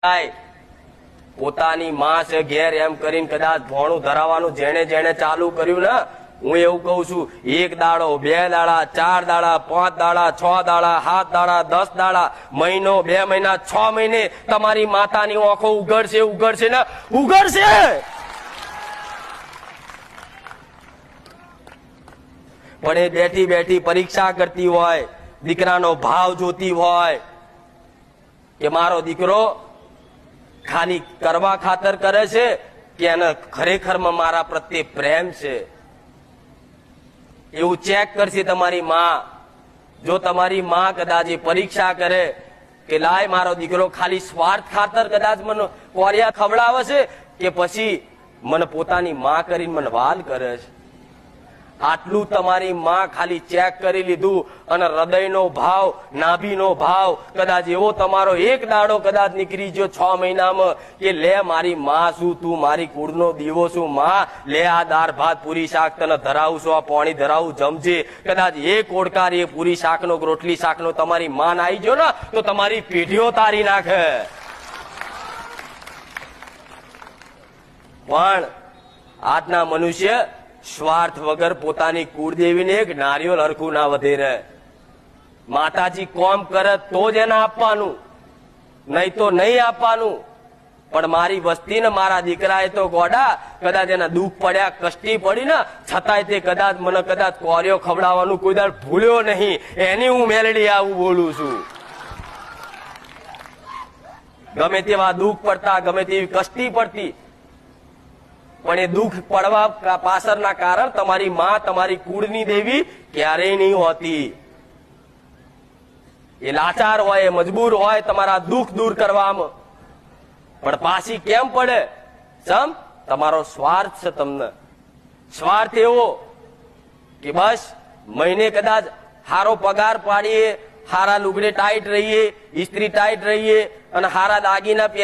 પોતાની માં છે ઘેર એમ કરીને કદાચ ભોણું ધરાવવાનું જેને જેને ચાલુ કર્યું ને, હું એવું કઉ છું, 1 દાડો 2 દાડા 4 દાડા 5 દાડા 6 દાડા 7 દાડા 10 દાડા મહિનો 2 મહિના 6 મહિને તમારી માતાની આંખો ઉઘડશે ઉઘડશે ને ઉઘડશે. પણ એ બેઠી બેઠી પરીક્ષા કરતી હોય, દીકરાનો ભાવ જોતી હોય કે મારો દીકરો ખાલી કરવા ખાતર કરે છે કે એને ખરેખરમાં મારા પ્રત્યે પ્રેમ છે, એવું ચેક કરશે તમારી માં. જો તમારી માં કદાચ એ પરીક્ષા કરે કે લાય મારો દીકરો ખાલી સ્વાર્થ ખાતર કદાચ મને કોરિયા ખવડાવે છે કે પછી મને પોતાની માં કરીને મને વાલ કરે છે, આટલું તમારી માં ખાલી ચેક કરી લીધું અને હૃદયનો ભાવ, નાભીનો ભાવ કદાચ એવો તમારો એક દાડો કદાચ નીકળી ગયો 6 મહિનામાં કે લે મારી માં શું, તું મારી કુળનો દીવો છું માં, લે આ દાળ ભાત પૂરી શાક તને ધરાવું છું, આ પાણી ધરાવું જમજે. કદાચ એક ઓડકાર એ પૂરી શાકનો રોટલી શાકનો તમારી માં આવી ગયો ને તો તમારી પેઢીઓ તારી નાખે. પણ આજના મનુષ્ય સ્વાર્થ વગર પોતાની કુળદેવીને એક નારિયેળ હરખું ના વધેરે. માતાજી કોમ કરે તો જ એને આપવાનું, નહીં તો નહીં આપવાનું. પણ મારી વસ્તી ને મારા દીકરાએ તો ગોડા કદાચ એના દુઃખ પડ્યા, કષ્ટી પડી ને છતાંય તે કદાચ મને કદાચ કોરિયો ખવડાવવાનું કોઈ દાડ ભૂલ્યો નહીં. એની હું મેલડી આવું બોલું છું. ગમે તેવા દુઃખ પડતા, ગમે તેવી કષ્ટી પડતી, પણ એ દુઃખ પડવા પાછળના કારણ તમારી માં, તમારી કુળની દેવી ક્યારેય નહીં હોતી. એ લાચાર હોય, એ મજબૂર હોય તમારા દુઃખ દૂર કરવામાં, પણ પાછી કેમ પડે? સમ તમારો સ્વાર્થ છે. તમને સ્વાર્થ એવો કે બસ મહિને કદાચ હારો પગાર પાડીએ, હારા લુગડે ટાઈટ રહીએ, ઇસ્ત્રી ટાઈટ રહીએ અને હારા દાગીના